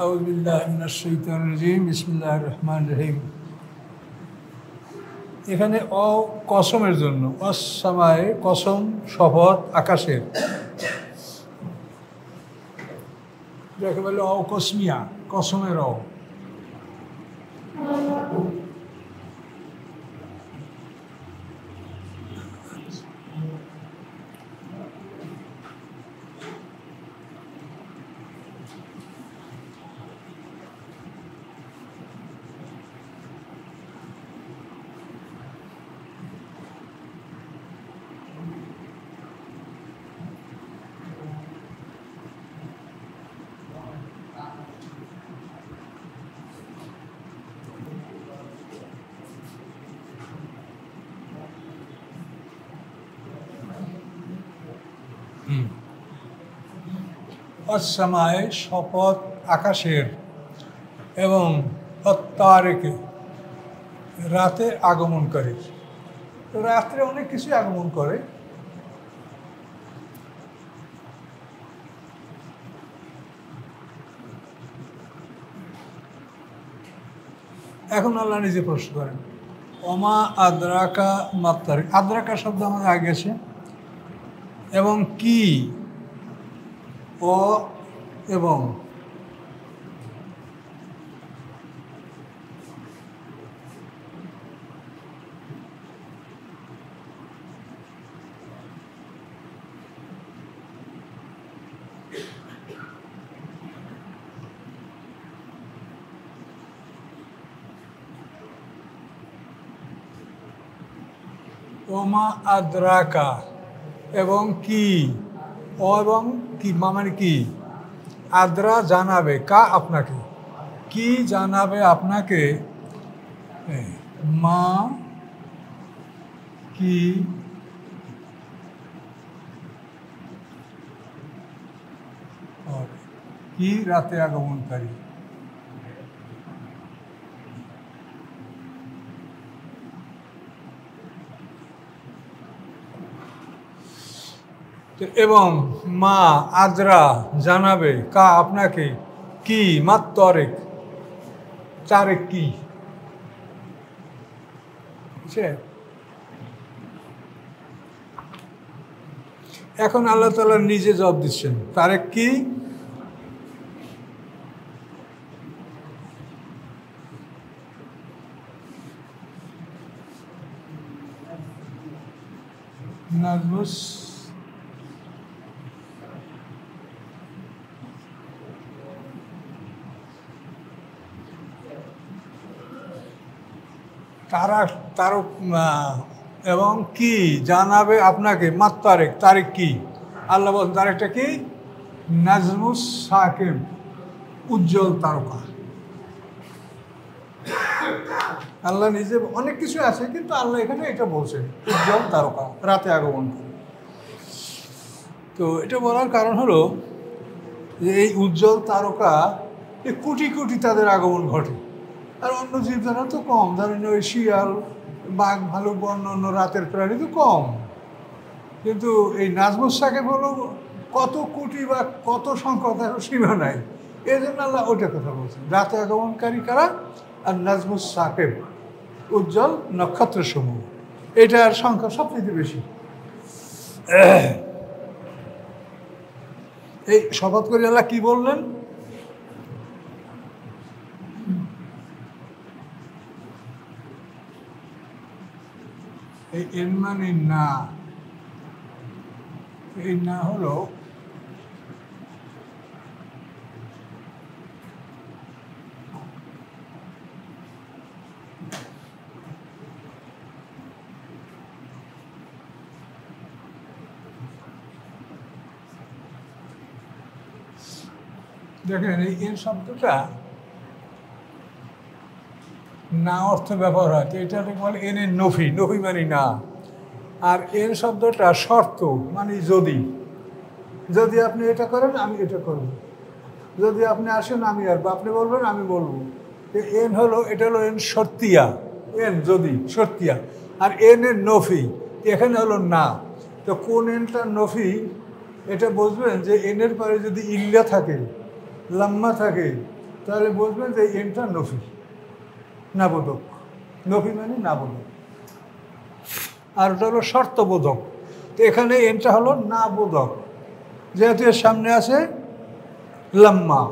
আউযুবিল্লাহি মিনাশ শাইতানির রাজিম বিসমিল্লাহির রহমানির রহিম। এখানে কসমের জন্য অসমায়ে কসম শপথ আকাশের, যাকে বলে অকসমিয়া কসমের অসমায়ে শপথ আকাশের এবং অত্তারিকে রাতে আগমনকারী। রাত্রে অনেক কিছুই আগমন করে। এখন আল্লাহ নিজে প্রশ্ন করেন, ওমা আদ্রাকা মাত্তারিক। আদ্রাকা শব্দ আমাদের আগে আছে, এবং কি এবং ওমা আদ্রাকা এবং কি এবং কি মানে কি, আদ্রা জানাবে কা আপনাকে, কি জানাবে আপনাকে, মা কি কি রাতে আগমনকারী। এবং মা আদ্রা জানাবে কা আপনাকে, কি মাত্তরেক তারেক কি। এখন আল্লাহ তাআলা নিজে জবাব দিচ্ছেন, তারেক কি, নাজমুস তারক এবং কি জানাবে আপনাকে মাত্তারেক তারিখ কি। আল্লাহ বলেন তারিখটা কি, নাজমুস সাকিব উজ্জ্বল তারকা। আল্লাহ নিজে অনেক কিছু আছে, কিন্তু আল্লাহ এখানে এটা বলছেন উজ্জ্বল তারকা রাতে আগমন করে। তো এটা বলার কারণ হলো যে এই উজ্জ্বল তারকা কোটি কোটি তাদের আগমন ঘটে, আর অন্য জীবজন্তু তো কম। ধরেন ওই শিয়াল বাঘ ভালুক অন্য রাতের প্রাণী তো কম, কিন্তু এই নাজমুস সাকিব হলো কত কোটি বা কত সংখ্যক সীমা নাই। এই জন্য আল্লাহ ওইটা কথা বলছেন, রাতে আগমনকারী কারা, আর নাজমুস সাকিব উজ্জ্বল নক্ষত্র সমূহ, এটার সংখ্যা সবচেয়ে বেশি। এই শপথ করে আল্লাহ কি বললেন, এই এন মানে না, এই না হলো দেখেন এই এন শব্দটা না অর্থ ব্যবহার হয়, তো এটাকে বলে এনের নফি, নফি মানে না। আর এন শব্দটা শর্ত মানে যদি, যদি আপনি এটা করেন আমি এটা করব, যদি আপনি আসেন আমি আসবো, আপনি বলবেন আমি বলবো। এন হলো, এটা হলো এন শর্তিয়া, এন যদি শর্তিয়া, আর এন এর নফি এখানে হলো না। তো কোন এনটা নফি এটা বুঝবেন যে এনের পরে যদি ইল্লা থাকে, লাম্মা থাকে, তাহলে বুঝবেন যে এনটা নফি, নাবোধক। নফি মানে নাবোধক, আর ওটা হলো শর্তবোধক। তো এখানে এনটা হলো নাবোধক, যেহেতু এর সামনে আছে লাম্মা।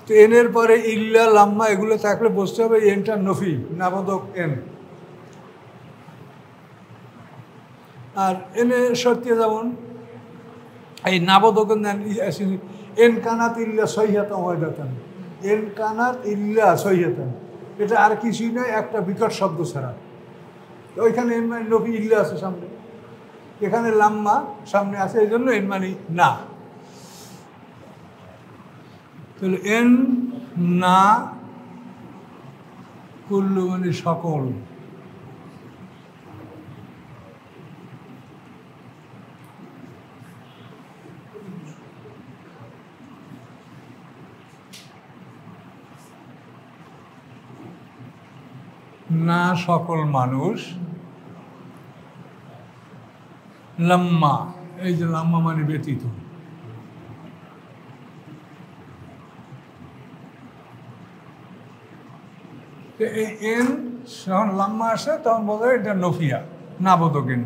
তো এনের পরে ইল্লা, লাম্মা এগুলো থাকলে বুঝতে হবে এনটা নফি, নাবোধক এন। আর এনে সত্যি যেমন এই নাবোধকের এন কানাত ইল্লা সহিহাতান ওয়াহিদাতান, এন কানাত ইল্লা সহিহাতান, এটা আর কিছুই নয়, একটা বিকট শব্দ ছাড়া। ওইখানে এন মানে নফি, ইল্লা আছে সামনে, এখানে লাম্মা সামনে আছে, এই জন্য এন মানে না। তাহলে এন না কুল্লু মানে সকল, না সকল মানুষ, লাম্মা, এই যে লাম্মা মানে ব্যতীত। এই এন যখন লাম্মা আসে তখন বোঝা যায় এটা নফিয়া, নাবোধক এন।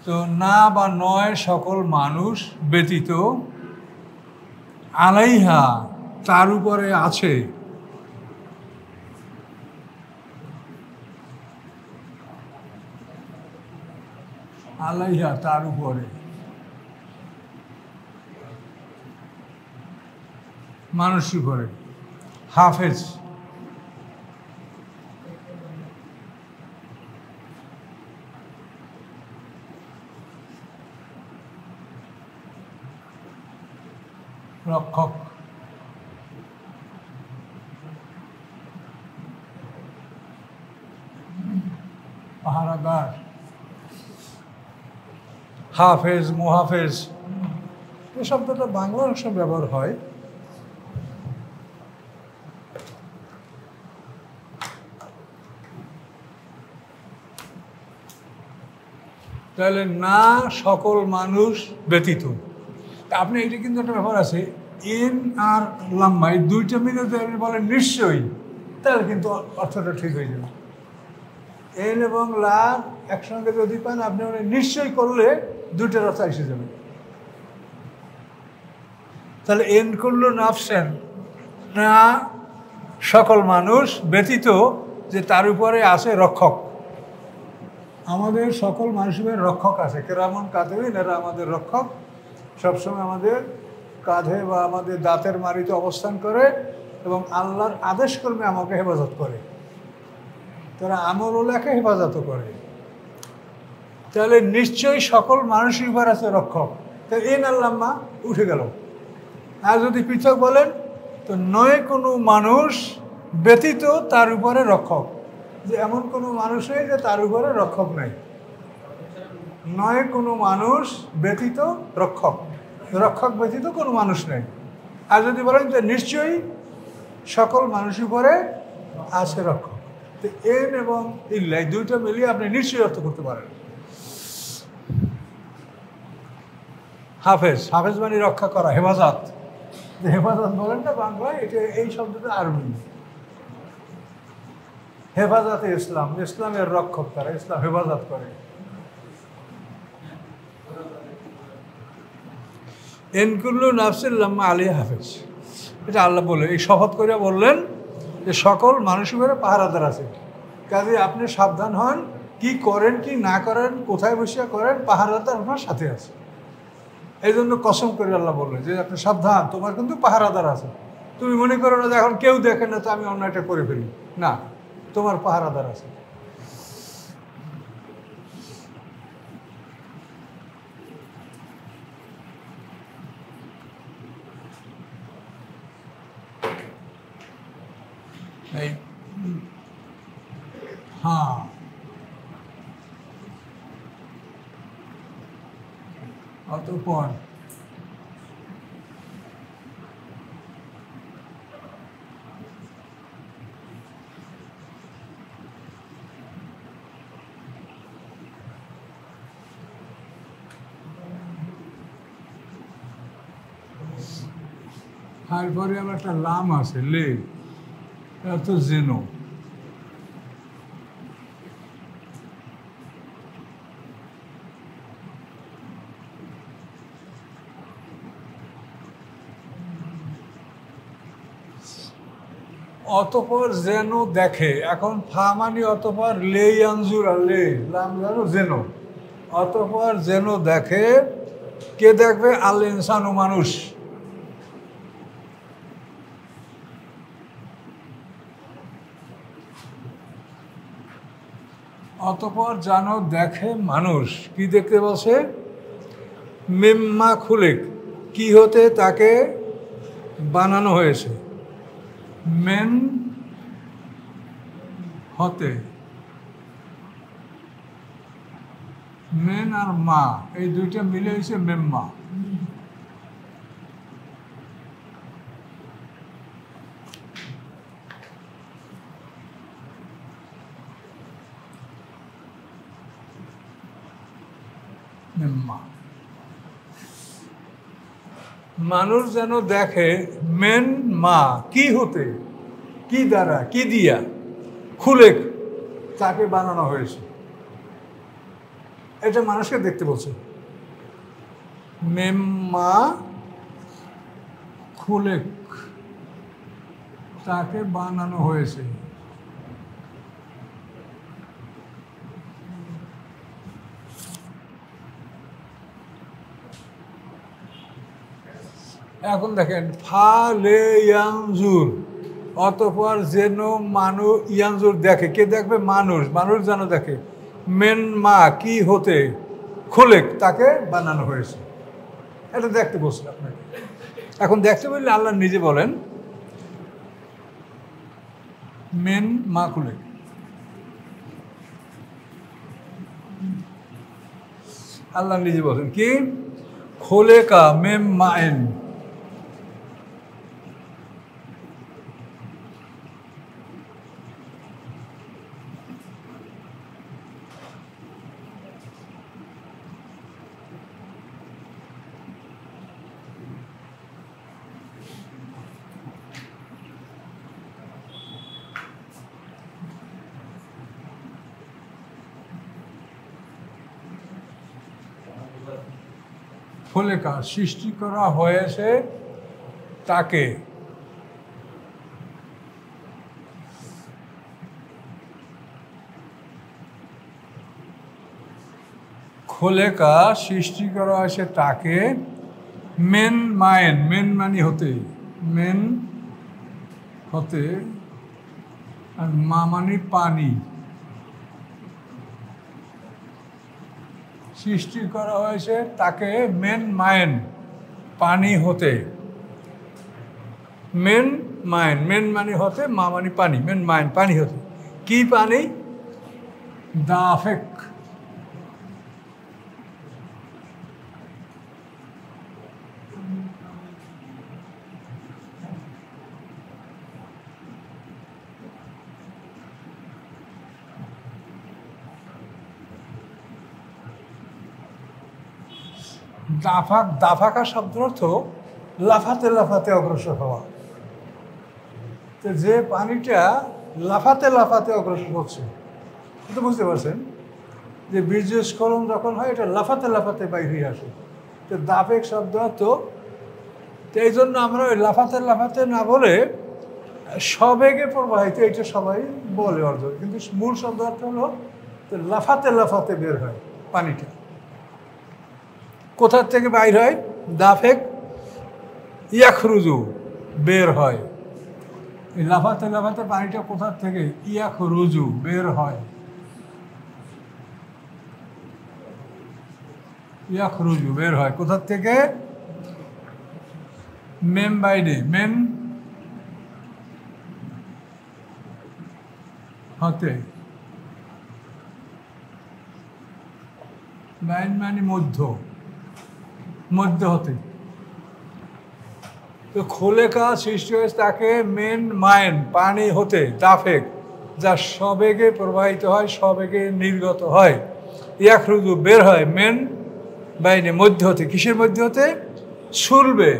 তো না বা নয় সকল মানুষ ব্যতীত, আলাইহা তার উপরে আছে, আলাইহা তার উপরে, মানুষের উপরে, হাফেজ। রক্ষক, পাহারাদার, হাফেজ, মুহাফেজ, এই শব্দটা বাংলা অংশ ব্যবহার হয়। তাহলে না সকল মানুষ ব্যতীত, আপনি এটা কিন্তু একটা ব্যাপার আছে, এন আর লাম্মা এই দুইটা মিলে যদি আপনি বলেন নিশ্চয়ই, তাহলে কিন্তু অর্থটা ঠিক হয়ে যাবে। এন এবং লা একসঙ্গে যদি পান, আপনি নিশ্চয়ই করলে দুইটার অর্থ এসে যাবে। তাহলে এন করলো নাফসেন, না সকল মানুষ ব্যতীত, যে তার উপরে আছে রক্ষক। আমাদের সকল মানুষের রক্ষক আছে, কেরামন কাতিবিন, এরা আমাদের রক্ষক, সবসময় আমাদের কাঁধে বা আমাদের দাঁতের মাড়িতে অবস্থান করে এবং আল্লাহর আদেশ কর্মে আমাকে হেফাজত করে, তারা আমলওয়ালাকে হেফাজত করে। তাহলে নিশ্চয়ই সকল মানুষের উপর আছে রক্ষক, তো এন আল্লাম্মা উঠে গেল। আর যদি পৃথক বলেন তো নয় কোনো মানুষ ব্যতীত তার উপরে রক্ষক, যে এমন কোনো মানুষ নেই যে তার উপরে রক্ষক নাই, নয় কোনো মানুষ ব্যতীত রক্ষক, রক্ষক ব্যতীত কোনো মানুষ নেই। আর যদি বলেন যে নিশ্চয়ই সকল মানুষের উপরে আছে রক্ষক, তো এন এবং ইল্লা এই দুইটা মিলিয়ে আপনি নিশ্চয়ই অর্থ করতে পারেন। হাফেজ, হাফেজ মানে রক্ষা করা, হেফাজত, হেফাজত বলেন না বাংলায়, এটা এই শব্দটা আরবি। হেফাজতে ইসলাম, ইসলামের রক্ষক তারা, ইসলাম হেফাজত করে। এনকুল্লু নাফসিল্লাম্মা আলী হাফেজ, এটা আল্লাহ বলে, এই শপথ করে বললেন যে সকল মানুষের উপরে পাহারাদার আছে, কাজে আপনি সাবধান হন, কি করেন কি না করেন, কোথায় বসে করেন, পাহারাদার আপনার সাথে আছে। এই জন্য কসম করে আল্লাহ বললেন যে আপনি সাবধান, তোমার কিন্তু পাহারাদার আছে। তুমি মনে করো না যে এখন কেউ দেখে না তো আমি অন্যায়টা করে ফেলি, না, তোমার পাহারাদার আছে। এই হ্যাঁ, অতঃপর তারপরে আবার একটা লাম আছে লে, এটা তো জেনো। অতপর যেন দেখে, এখন ফা মানে অতপর লে ইয়ানজুর আর লে লাম যেন জেনো, অতপর যেন দেখে, কে দেখবে? আল ইনসানু মানুষ। অতপর যেন দেখে মানুষ, কি দেখতে বলছে? মিম্মা খুলিক, কি হতে তাকে বানানো হয়েছে। মেন হতে, মেন আর মা এই দুইটা মিলে হয়েছে মেম্মা। মেম্মা মানুষ যেন দেখে, মেন মা কি হতে, কি দ্বারা, কি দিয়া, খুলে তাকে বানানো হয়েছে। এটা মানুষকে দেখতে বলছে। মেম্মা খুলে তাকে বানানো হয়েছে। এখন দেখেন ফা লে ইয়ানজুর, অতঃপর যেন মানুষ ইয়ানজুর দেখে, কে দেখবে? মানুষ। মানুষ যেন দেখে মেন মা কি হতে খুলে তাকে বানানো হয়েছে। এটা দেখতে বলছে আপনাকে। এখন দেখতে বললে আল্লাহ নিজে বলেন মেন মা খুলে। আল্লাহ নিজে বলেন কি? খোলে কা মেম মায়েন, খোলেকা সৃষ্টি করা হয়েছে তাকে, খোলেকা সৃষ্টি করা হয়েছে তাকে, মেন মায়েন, মেন মানি হতে, মেন হতে, আর মা মানি পানি। সৃষ্টি করা হয়েছে তাকে মেন মায়েন, পানি হতে। মেন মায়েন, মেন মানি হতে, মা মানি পানি, মেন মায়েন পানি হতে। কি পানি? দাফেক। দাফাক, দাফাকা শব্দের অর্থ লাফাতে লাফাতে অগ্রসর হওয়া। তো যে পানিটা লাফাতে লাফাতে অগ্রসর হচ্ছে, তো বুঝতে পারছেন যে বীর্যস্খলন যখন হয় এটা লাফাতে লাফাতে বাইরে হয়ে আসে। তো দাফেক শব্দ অর্থ, তো এই জন্য আমরা ওই লাফাতে লাফাতে না বলে সবেগে প্রবাহিত, এটা সবাই বলে অর্জন, কিন্তু মূল শব্দ অর্থ হলো লাফাতে লাফাতে বের হয় পানিটা। কোথার থেকে বাইর হয়? দাফেক ইয়াখরুজু, বের হয়। এই লাফাতে লাফাতে পানিটা কোথার থেকে? ইয়াখরুজু, বের হয়। ইয়াখরুজু, বের হয় কোথার থেকে? মেম বাইরে, মেন হতে, বাইন মানে মধ্য, মধ্য হতে। তো খোলেকা সৃষ্টি হয়েছে তাকে মেন মায়েন, পানি হতে, দাফেক যা সবেগে প্রবাহিত হয়, সবেগে নির্গত হয়। ইয়াখরুজু, বের হয়, মেন বাইনে, মধ্য হতে। কিসের মধ্যে হতে? সুলবে,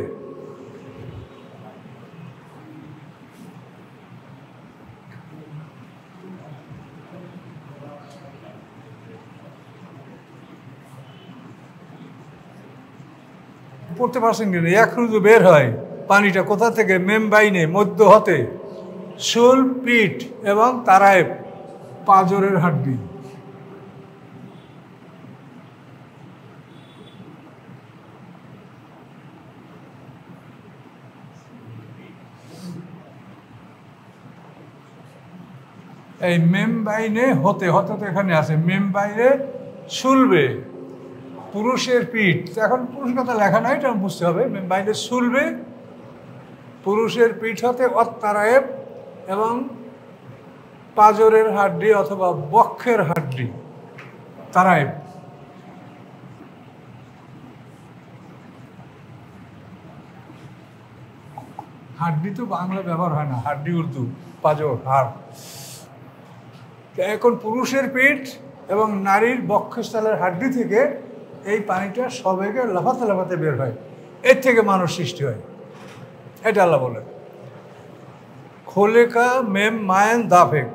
পড়তে পারছেন কিনা, ইয়াখরুজু বের হয় পানিটা কোথা থেকে, মেমবাইনে মধ্য হতে, শুল পিঠ এবং তারায়েব পাঁজরের হাড্ডি। এই মেমবাইনে হতে, হতে তো এখানে আছে, মেমবাইনে শুলবে পুরুষের পিঠ, এখন পুরুষ কথা লেখা নাই, এটা বুঝতে হবে। মেমবাইনে শুলবে পুরুষের পিঠ হতে অত্তারায়েব এবং পাঁজরের হাড্ডি অথবা বক্ষের হাড্ডি, তারায়েব। হাড্ডি তো বাংলা ব্যবহার হয় না, হাড্ডি উর্দু, পাঁজর, হাড়। এখন পুরুষের পিঠ এবং নারীর বক্ষস্থলের হাড্ডি থেকে এই পানিটা সবেগে লাফাতে লাফাতে বের হয়, এর থেকে মানুষ সৃষ্টি হয়, এটা আল্লাহ বলে। খোলেকা মেম মায়েন দাফেক,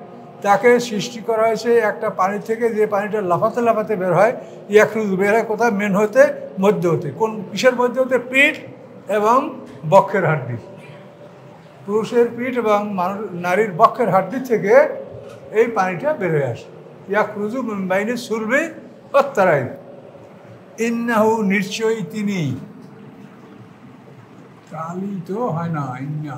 তাকে সৃষ্টি করা হয়েছে একটা পানি থেকে, যে পানিটা লাফাতে লাফাতে বের হয়। ইয়াখরুজ বের হয় কোথায়, মেন হতে মধ্য হতে। কোন কিসের মধ্য হতে, পিঠ এবং বক্ষের হাড্ডি। পুরুষের পিঠ এবং নারীর বক্ষের হাড্ডি থেকে এই পানিটা বের হয়ে আসে। ইয়াখরুজু মিন বাইনি সুলবি ওয়াত-তারাইব, ইন্নাহু নিশ্চয়ই তিনি, কালি তো হয় না, ইন্না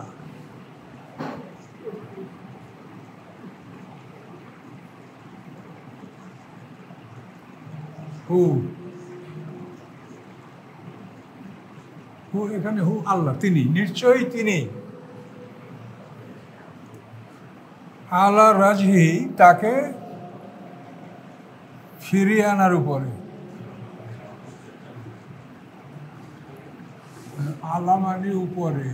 হু, হু এখানে হু আল্লাহ, তিনি, নিশ্চয়ই তিনি, আলা রাজহি তাকে ফিরিয়ে আনার উপরে, আলা মানে উপরে,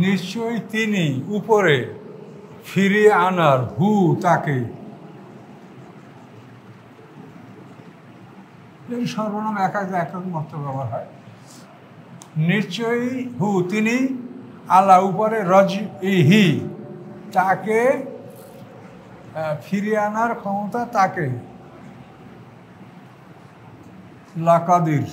নিশ্চয়ই তিনি উপরে, ফিরিয়ে আনার, হু তাকে। সর্বনাম একাক একক মত ব্যবহার হয়। নিশ্চয়ই হু তিনি, আল্লাহ উপরে, রজ হি তাকে, ফিরিয়ে আনার ক্ষমতা তাকে, লাকাদির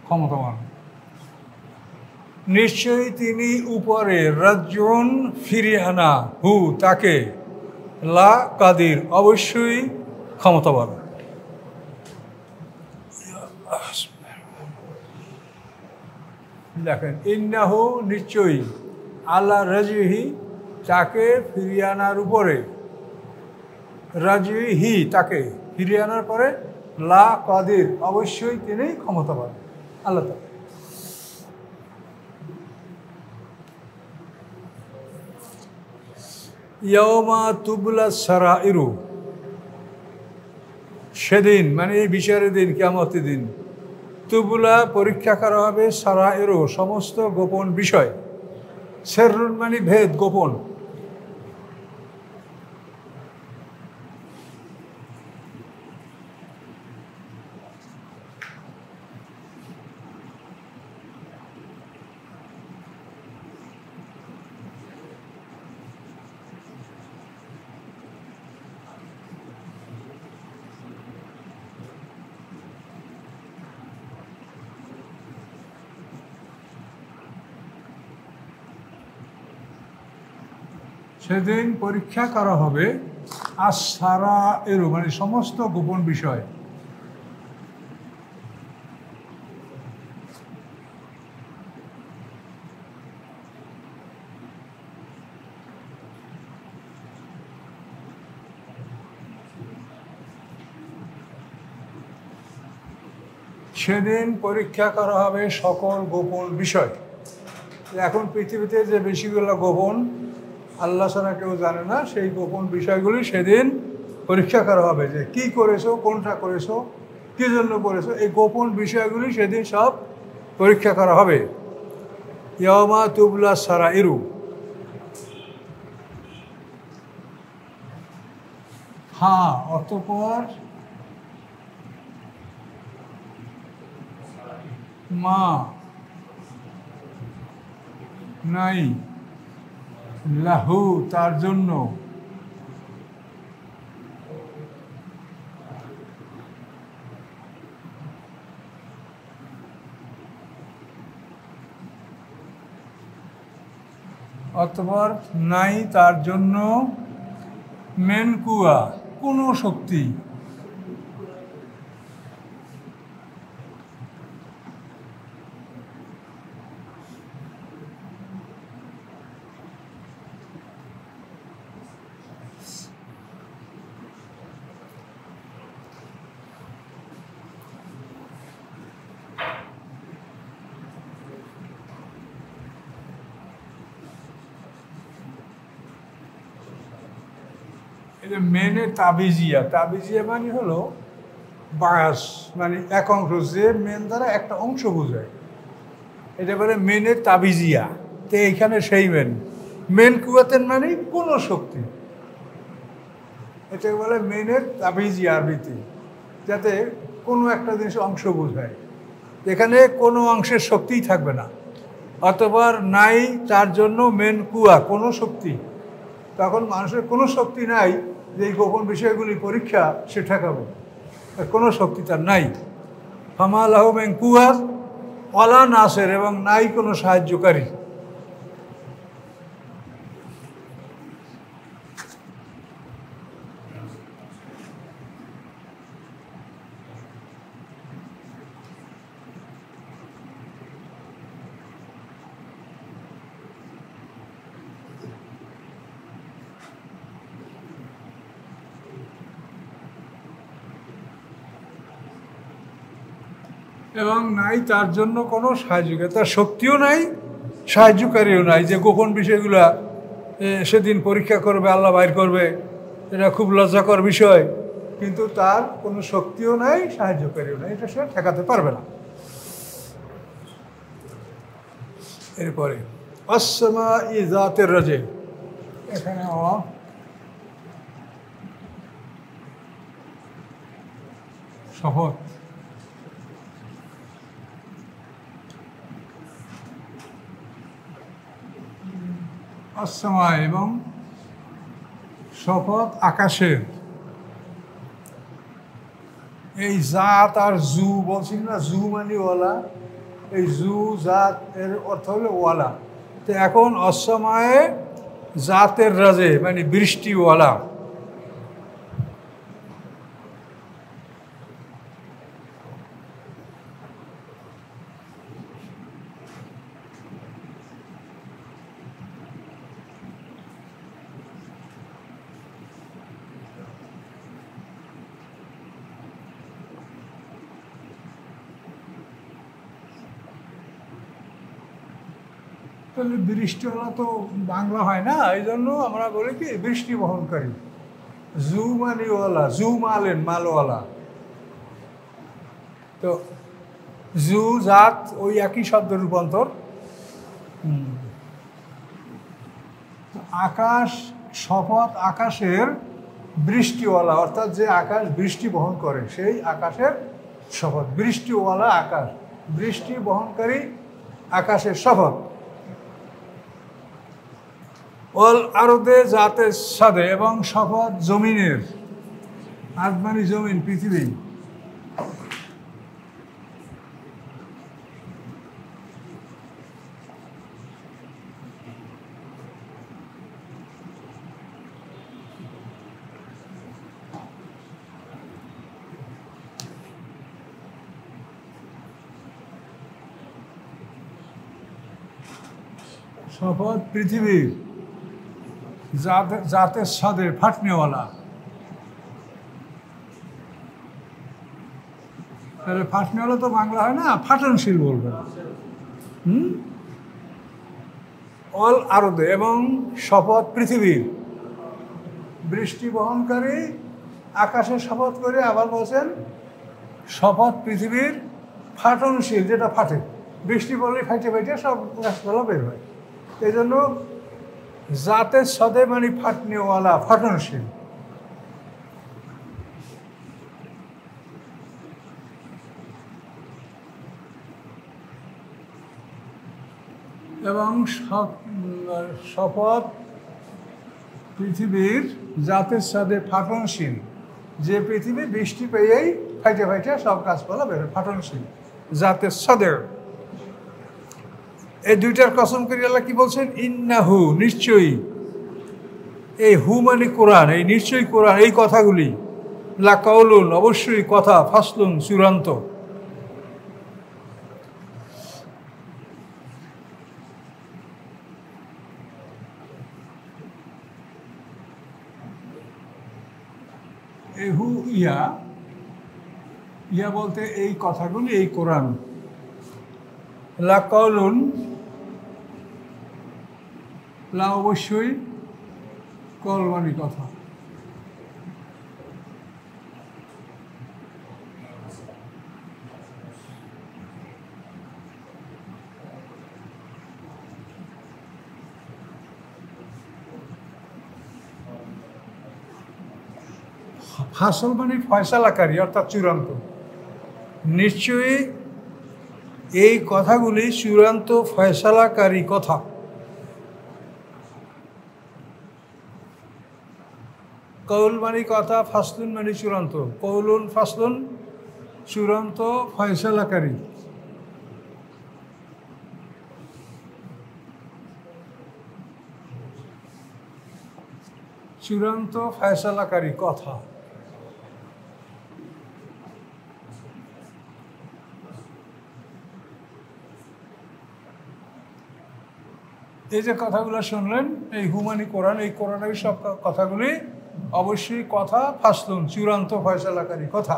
ক্ষমতাবান। নিশ্চয়ই তিনি উপরে, রাজ্যন ফিরিয়ে আনা, হু তাকে, লা কাদির অবশ্যই ক্ষমতাবান। দেখেন, ইন্নাহু নিশ্চয়ই, আল্লাহ রাজিহি তাকে ফিরিয়ে আনার উপরে, রাজিহি তাকে ফিরিয়ে আনার পরে, লা কাদির অবশ্যই তিনি ক্ষমতাবান, আল্লাহ তাআলা। ইয়াওমা তুবলা সারাইরু, সেদিন মানে এই বিচারের দিন, কিয়ামতের দিন, তুবলা পরীক্ষা করা হবে, সারাইরু সমস্ত গোপন বিষয়, সিররুন মানে ভেদ, গোপন। সেদিন পরীক্ষা করা হবে আস-সারাইরু মানে সমস্ত গোপন বিষয়। সেদিন পরীক্ষা করা হবে সকল গোপন বিষয়। এখন পৃথিবীতে যে বেশিগুলো গোপন, আল্লাহ ছাড়া কেউ জানে না, সেই গোপন বিষয়গুলি সেদিন পরীক্ষা করা হবে, যে কি করেছো, কোনটা করেছো, কি জন্য করেছো, এই গোপন বিষয়গুলি সেদিন সব পরীক্ষা করা হবে। ইয়াওমা তুবলা সারাইরু। হ্যাঁ, অতঃপর মা নাই লাহু তার জন্য অতঃপর নাই তার জন্য মেনকুয়া কোনো শক্তি, মেনে তাবিজিয়া। তাবিজিয়া মানে হলো বায়াস, মানে এক অংশ, যে মেন দ্বারা একটা অংশ বোঝায়, এটা বলে মেনে তাবিজিয়া। তো এইখানে সেই মেন কুয়াতেন মানে কোনো শক্তি, এটা বলে মেনের তাবিজিয়া আরবিতে, যাতে কোনো একটা জিনিস অংশ বোঝায়। এখানে কোনো অংশের শক্তিই থাকবে না। অতঃপর নাই তার জন্য মেন কুয়া কোনো শক্তি। তখন মানুষের কোনো শক্তি নাই যে এই গোপন বিষয়গুলি পরীক্ষা সে ঠেকাবে, কোনো শক্তি তার নাই। ফামা লাহু মিন কুয়া ওয়ালা নাসির, এবং নাই কোনো সাহায্যকারী। এবং নাই তার জন্য কোনো সাহায্যকারী, তার শক্তিও নাই, সাহায্যকারীও নাই, যে গোপন বিষয়গুলো সেদিন পরীক্ষা করবে, আল্লাহ বাইর করবে। এটা খুব লজ্জাকর বিষয়, কিন্তু তার কোনো শক্তিও নাই, সাহায্যকারীও নাই, এটা সে ঠেকাতে পারবে না। এরপরে আসসমা ইজাতের রাজে, এখানে শপথ, আসসমা এবং শপথ আকাশের। এই জাত আর জু বলছি না, জু মানে ওয়ালা, এই জু জাত এর অর্থ হলো ওয়ালা। তো এখন অসময়ে জাতের রাজে মানে বৃষ্টিওয়ালা। তাহলে বৃষ্টিওয়ালা তো বাংলা হয় না, এই জন্য আমরা বলি কি বৃষ্টি বহনকারী। জু মানে ওয়ালা, জু মালেন মালওয়ালা। তো জু জাত ওই একই শব্দ রূপান্তর। আকাশ, শপথ আকাশের বৃষ্টিওয়ালা, অর্থাৎ যে আকাশ বৃষ্টি বহন করে সেই আকাশের শপথ। বৃষ্টিওয়ালা আকাশ, বৃষ্টি বহনকারী আকাশের শপথ। ওয়াল আরদে জাতের সাথে, এবং শপথ জমিনের। আরদ মানে জমিন, পৃথিবী। শপথ পৃথিবীর, জাতের সাথে ফাটনেওয়ালা। তাহলে ফাটনেওয়ালা তো বাংলা হয় না, ফাটনশীল বলবেন। অল আরদে, এবং শপথ পৃথিবীর, বৃষ্টি বহনকারী আকাশের শপথ করে আবার বলছেন শপথ পৃথিবীর ফাটনশীল, যেটা ফাটে, বৃষ্টি পড়লে ফাইটে ফাইটে সব গাছপালা বের হয়। এই জন্য জাতের সদে মানে ফাটনেওয়ালা, ফাটনশীল। এবং শপথ পৃথিবীর জাতের সাথে ফাটনশীল, যে পৃথিবী বৃষ্টি পেয়েই ফাইটে ফাইটে সব গাছপালা বের হয়, ফাটনশীল জাতের সাদের। এই দুইটার কসম করে আল্লাহ কি বলছেন? ইন্নাহু, নিশ্চয়ই। এই হু মানে কোরআন, এই নিশ্চয়ই কোরআন, এই কথাগুলি, লাকাউলুন, অবশ্যই কথা, ফাসলুন, চূড়ান্ত। হু ইয়া, ইয়া বলতে এই কথাগুলি, এই কোরআন। লাকাউলুন, লা অবশ্যই, কল মানে কথা। ফাসল মানে ফয়সালাকারী, অর্থাৎ চূড়ান্ত। নিশ্চয়ই এই কথাগুলি চূড়ান্ত ফয়সালাকারী কথা। কৌল মানে কথা, ফাসলুন মানে চূড়ান্ত। কৌলুন ফাসলুন, চূড়ান্ত ফয়সালাকারী। চূড়ান্ত ফয়সালাকারী কথা। এই যে কথাগুলো শুনলেন, এই হুমানি কোরআন, এই কোরআনের সব কথাগুলি অবশ্যই কথা, ফাসলুন, চূড়ান্ত ফয়সালাকারী কথা।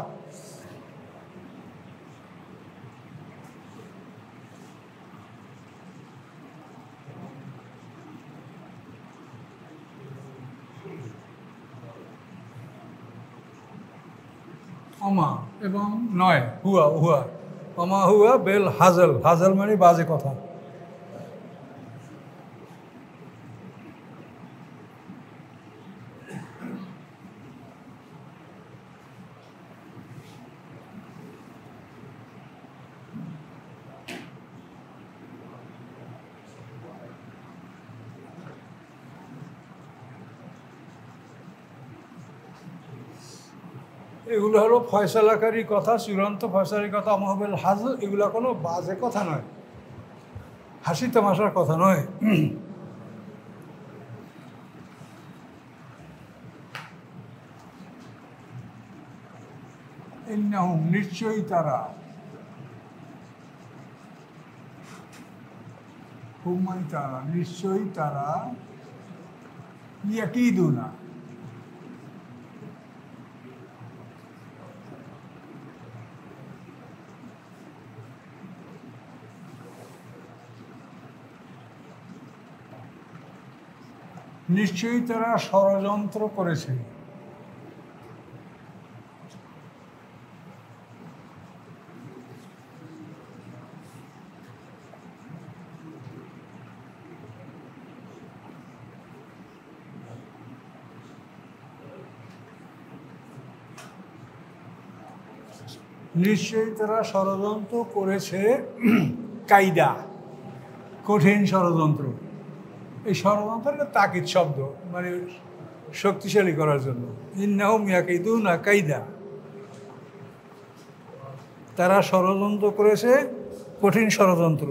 অমা এবং নয়, হুয়া, হুয়া, অমা হুয়া বেল হাজল, হাজল মানে বাজে কথা। এগুলো হলো ফয়সালাকারী কথা, চূড়ান্ত ফয়সালাকারী কথা। মহাবেল হাজল, এগুলো কোনো বাজে কথা নয়, হাসি তামাশার কথা নয়। ইন্নাহুম, নিশ্চয়ই তারা, হুমাই তারা, নিশ্চয়ই তারা, ইয়াকিদুনা, নিশ্চয়ই তারা ষড়যন্ত্র করেছে। নিশ্চয়ই তারা ষড়যন্ত্র করেছে, কায়দা, কঠিন ষড়যন্ত্র। এই ষড়যন্ত্রটা তাকিদ শব্দ, মানে শক্তিশালী করার জন্য। ইন্নাহুম ইয়াকিদুনা কায়দা, তারা ষড়যন্ত্র করেছে, কঠিন ষড়যন্ত্র।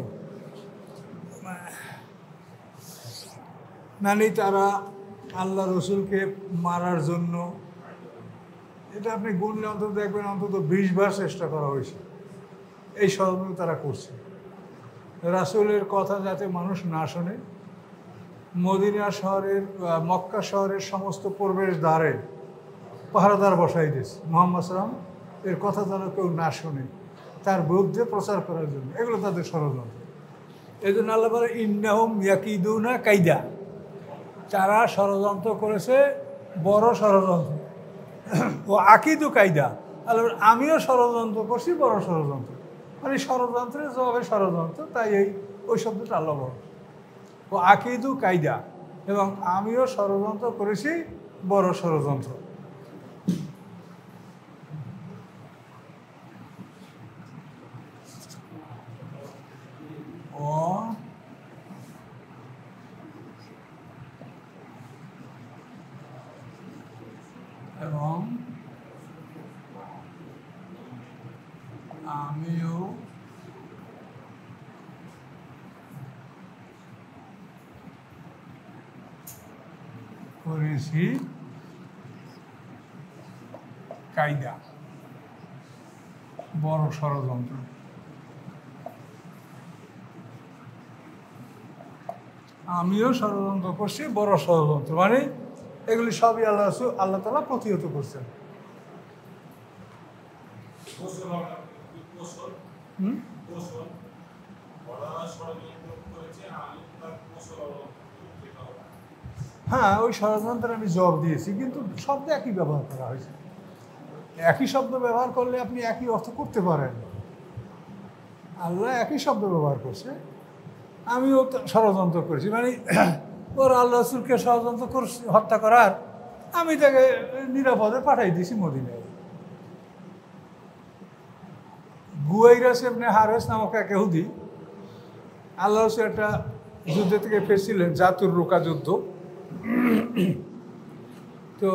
মানে তারা আল্লাহ রসুলকে মারার জন্য, এটা আপনি গুনলে অন্তত দেখবেন অন্তত 20 বার চেষ্টা করা হয়েছে। এই ষড়যন্ত্র তারা করছে, রাসূলের কথা যাতে মানুষ না শোনে। মদিনা শহরের, মক্কা শহরের সমস্ত প্রবেশ দ্বারে পাহারাদার বসাই দিয়েছে, মুহাম্মদ সাল্লাম এর কথা যেন কেউ না শোনে, তার বিরুদ্ধে প্রচার করার জন্য। এগুলো তাদের ষড়যন্ত্র। এই জন্য আল্লাহ বলে ইন্নাহুম ইয়াকিদুনা কায়দা, তারা ষড়যন্ত্র করেছে, বড় ষড়যন্ত্র। ও আকিদু কায়দা, আল্লাহ আমিও ষড়যন্ত্র করছি, বড় ষড়যন্ত্র, মানে ষড়যন্ত্রের জবাবে ষড়যন্ত্র, তাই ওই শব্দটা আল্লাহ বল। ও আকিদু কায়দা, এবং আমিও ষড়যন্ত্র করেছি, বড় ষড়যন্ত্র। এবং আমিও করেছি কায়দা, বড় ষড়যন্ত্র। আমিও ষড়যন্ত্র করছি, বড় ষড়যন্ত্র, মানে এগুলি সবই আল্লাহ তাআলা প্রতিহত করছেন। হ্যাঁ, ওই ষড়যন্ত্রের আমি জবাব দিয়েছি, কিন্তু শব্দ একই ব্যবহার করা হয়েছে। একই শব্দ ব্যবহার করলে আপনি একই অর্থ করতে পারেন। আল্লাহ একই শব্দ ব্যবহার করছে, আমিও ষড়যন্ত্র করেছি, মানে ওর আল্লাহ রাসূলকে ষড়যন্ত্র করছি হত্যা করার, আমি তাকে নিরাপদে পাঠাই দিয়েছি মদিনায়। গুয়াইরাস ইবনে হারেস নামক এক ইহুদি আল্লাহ রাসূল একটা যুদ্ধ থেকে ফিরছিলেন, জাতুর রুকা যুদ্ধ। তো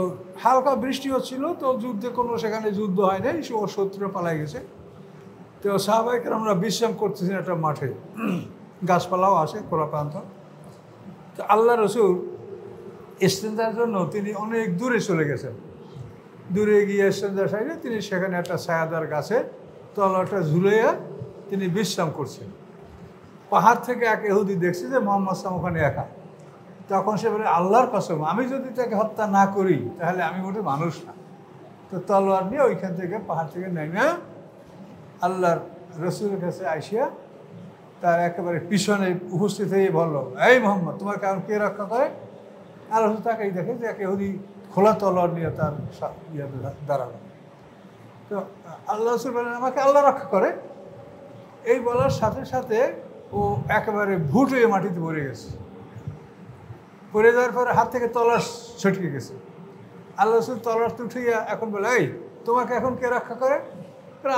হালকা বৃষ্টি হচ্ছিল, তো যুদ্ধে কোনো সেখানে যুদ্ধ হয় নাই, ওর শত্রুরা পালাই গেছে। তো সাহাবায়ে কেরামরা বিশ্রাম করতেছেন একটা মাঠে, গাছপালাও আছে খোলা প্রান্ত। তো আল্লাহ রাসূল ইস্তেনজার জন্য তিনি অনেক দূরে চলে গেছেন। দূরে গিয়ে ইস্তেনজার সাইডে তিনি সেখানে একটা ছায়াদার গাছে তলাটা ঝুলাইয়া তিনি বিশ্রাম করছেন। পাহাড় থেকে এক ইহুদি দেখছে যে মুহাম্মদ সাল্লাল্লাহু আলাইহি ওয়াসাল্লাম ওখানে একা। তখন সে বলে, আল্লাহর কসম, আমি যদি তাকে হত্যা না করি তাহলে আমি মোটে মানুষ না। তো তলোয়ার নিয়ে ওইখান থেকে পাহাড় থেকে নেমে আল্লাহর রসুলের কাছে আইসিয়া তার একেবারে পিছনে উপস্থিত হয়ে বললো, এই মোহাম্মদ, তোমার কারণ কে রক্ষা করে? আর রসুল তাকেই দেখে যে এক ইহুদি খোলা তলোয়ার নিয়ে তার দাঁড়ালো। তো আল্লাহ রসুল বলেন, আমাকে আল্লাহ রক্ষা করে। এই বলার সাথে সাথে ও একেবারে ভুট হয়ে মাটিতে পড়ে গেছে। পড়ে যাওয়ার পরে হাত থেকে তলার ছটকে গেছে। আল্লাহ রসুল তলার উঠিয়া এখন বলে, এই তোমাকে এখন কে রক্ষা করে?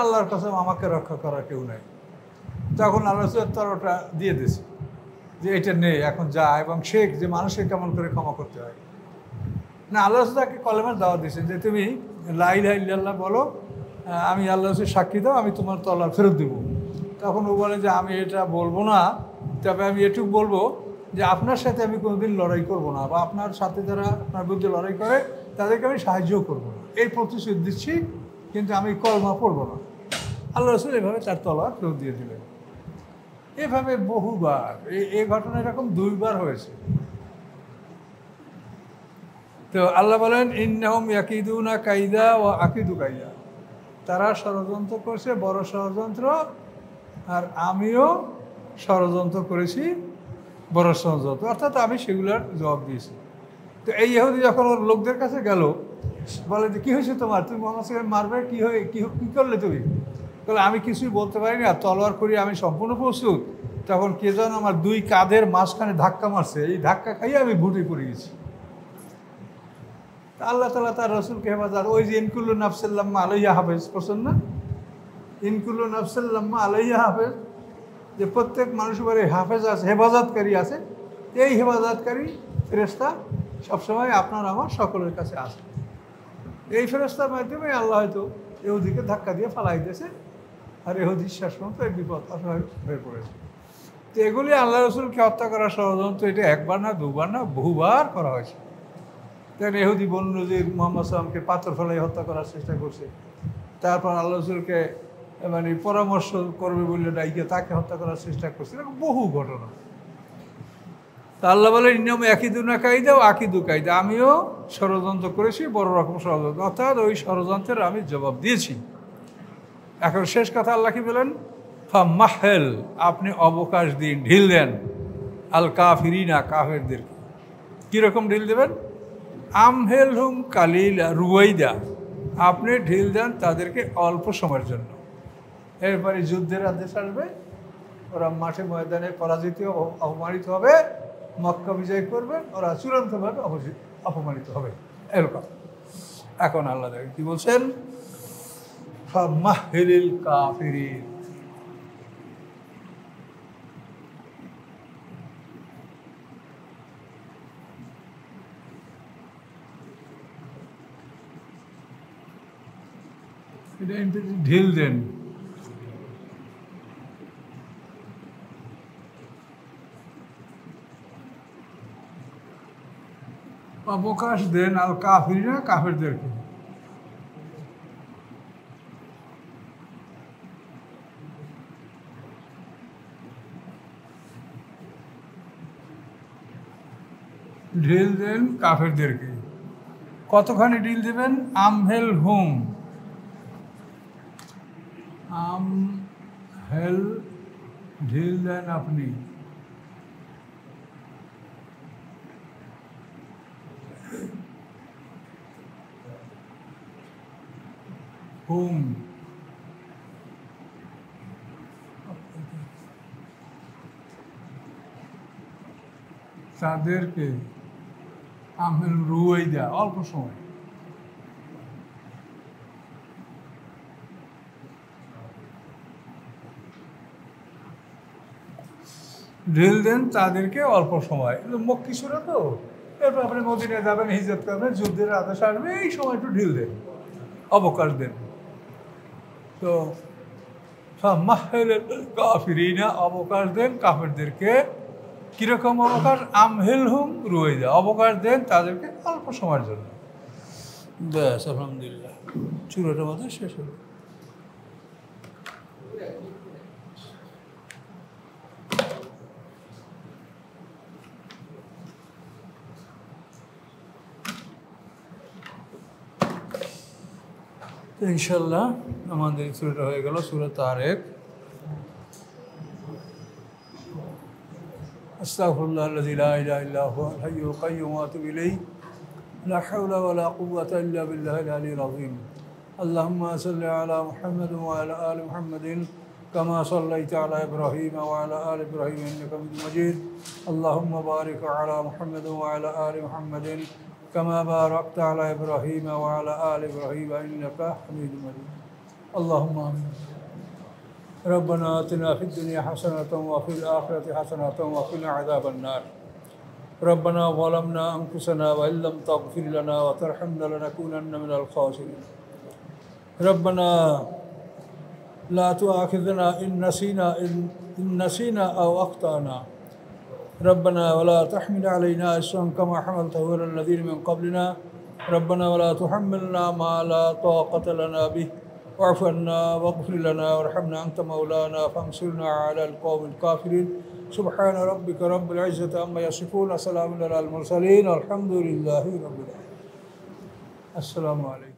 আল্লাহর কসম, আমাকে রক্ষা করার কেউ নাই। তখন আল্লাহ রসুল তলাটা দিয়ে দিয়েছে যে এটা নেই, এখন যা, এবং শেখ যে মানুষকে কেমন করে ক্ষমা করতে হয়। না, আল্লাহ রসুল তাকে কলেমার দাওয়াত দিয়েছেন যে তুমি লা ইলাহা ইল্লাল্লাহ বলো, আমি আল্লাহ রসুল সাক্ষী দাও, আমি তোমার তলার ফেরত দেবো। তখন ও বলে যে আমি এটা বলবো না, তবে আমি এটুকু বলবো যে আপনার সাথে আমি কোনোদিন লড়াই করব না, বা আপনার সাথে যারা আপনার বিরুদ্ধে লড়াই করে তাদেরকে আমি সাহায্যও করব না, এই প্রতিশ্রুতি দিচ্ছি, কিন্তু আমি কলমা পড়ব না। আল্লাহ রসুল এভাবে তার তলোয়ার ফেরত দিয়ে দিলেন। এভাবে বহুবার, এই ঘটনা এরকম 2 বার হয়েছে। তো আল্লাহ বলেন, ইন্নাহুম ইয়াকিদুনা কায়দা ওয়া আকিদু কায়দা, তারা ষড়যন্ত্র করছে, বড় ষড়যন্ত্র, আর আমিও ষড়যন্ত্র করেছি, বড় ষড়যন্ত্র, অর্থাৎ আমি সেগুলোর জবাব দিয়েছি। তো এই ইহুদি যখন ওর লোকদের কাছে গেল, বলে যে কী হয়েছে তোমার, তুমি মোহাম্মদ সাল্লাল্লাহু মারবে, কী করলে তুমি? বলে আমি কিছুই বলতে পারিনি, আর তলোয়ার করি আমি সম্পূর্ণ প্রস্তুত। তখন কে যেন আমার 2 কাঁধের মাঝখানে ধাক্কা মারছে, এই ধাক্কা খাইয়ে আমি ভুটে পড়ে গেছি। আল্লাহ তাআলা তার রসুলকে হেফাজত, ওই যে ইনকুল্লু নাফসিন লাম্মা আলাইহা হাফেজ, পছন্দ না? ইনকুল্লু নাফসিন লাম্মা আলাইহা হাফেজ, যে প্রত্যেক মানুষের উপরে হাফেজ আছে, হেফাজতকারী আছে। এই হেফাজতকারী ফেরেশতা সবসময় আপনার আমার সকলের কাছে আসে। এই ফেরেশতার মাধ্যমে আল্লাহ হয়তো ইহুদিকে ধাক্কা দিয়ে ফালাই দিয়েছে, আর ইহুদি শেষ পর্যন্ত এই বিপদ অসহায় হয়ে পড়েছে। তো এগুলি আল্লাহ রসুলকে হত্যা করার ষড়যন্ত্র, এটা একবার না, 2 বার না, বহুবার করা হয়েছে। তাই ইহুদি বনু নজির মুহাম্মদ সাল্লামকে পাথর ফেলাই হত্যা করার চেষ্টা করছে। তারপর আল্লাহ রসুলকে মানে পরামর্শ করবে বলে ডাইকে তাকে হত্যা করার চেষ্টা করছে। এরকম বহু ঘটনা। তা আল্লাহ বলেন, ইন্নাহুম ইয়াকিদুনা কায়দা ওয়া আকিদু কায়দা, আমিও ষড়যন্ত্র করেছি, বড় রকম ষড়যন্ত্র, অর্থাৎ ওই ষড়যন্ত্রের আমি জবাব দিয়েছি। এখন শেষ কথা আল্লাহ কি বলেন, ফামাহল, আপনি অবকাশ দিন, ঢিল দেন, আল কাফিরিনা, কাফেরদেরকে। কীরকম ঢিল দেবেন? আমহেলহুম কালিলা রুয়াইদা, আপনি ঢিল দেন তাদেরকে অল্প সময়ের জন্য, এরপরে যুদ্ধের আদেশ আসবে, ওরা মাঠে ময়দানে পরাজিত অপমানিত হবে, মক্কা বিজয় করবে, ওরা চূড়ান্তভাবে অপমানিত হবে, এরকম। এখন আল্লাহ দেখেন কি বলছেন, ফামাহহিলিল কাফিরিন, ঢিল দেন, অবকাশ দেন আল কাফিরিনা, কাফেরদেরকে। ঢিল দেন কাফেরদেরকে। কতখানি ঢিল দেবেন? আমহেল হুম, আমহেল ঢিল দেন আপনি, হুম তাদেরকে, আমহেল রুয়াই দেয়া, অল্প সময়। ঢিল দেন তাদেরকে অল্প সময়, মক্কি সূরা তো, এরপর আপনি মদিনায় যাবেন, হিজরত করবেন, যুদ্ধের আদেশ আসবে, এই সময় একটু ঢিল দেন, অবকাশ দেন। তো ফামাহহিলিল কাফিরিনা, অবকাশ দেন কাফেরদেরকে। কীরকম অবকাশ? আমহিলহুম রুয়াইদা, অবকাশ দেন তাদেরকে অল্প সময়ের জন্য। ব্যাস, আলহামদুলিল্লাহ, চূড়াটা আমাদের শেষ হলো। ইনশাল্লাহ আমাদের সূরাটা হয়ে গেল সূরা তারেক। আস্তাগফিরুল্লাহ আল্লাযী লা ইলাহা ইল্লা হুয়াল হাইয়ুল কাইয়্যুম ওয়া আতুবু ইলাইহি, লা হাওলা ওয়া লা কুওয়াতা ইল্লা বিল্লাহিল আলিয়্যিল আযীম। আল্লাহুম্মা সাল্লি আলা মুহাম্মাদ ওয়া আলা আলি মুহাম্মাদিন কামা সাল্লাইতা আলা ইব্রাহিম ওয়া আলা আলি ইব্রাহিম ইন্নাকা হামিদুম মাজিদ। আল্লাহুম্মা বারিক আলা মুহাম্মাদ ওয়া আলা আলি মুহাম্মাদিন কামা বারাকতা আলা ইব্রাহিম ওয়া আলা আলি ইব্রাহিম ইন্নাকা হামিদুম মাজিদ। আল্লাহুম্মা আমিন। ربنا آتنا في الدنيا حسنة وفي الآخرة حسنة وقنا عذاب النار. ربنا ظلمنا أنفسنا وإن لم تغفر لنا وترحمنا لنكونن من الخاسرين. ربنا لا تؤاخذنا إن نسينا أو أخطأنا. ربنا ولا تحمل علينا إصرا كما حملته على الذين من قبلنا. ربنا ولا تحملنا ما لا طاقة لنا به. واعف عنا واغفر لنا وارحمنا أنت مولانا فانصرنا على القوم الكافرين. سبحان ربك رب العزة عما يصفون، وسلام على المرسلين، والحمد لله رب العالمين. السلام عليكم.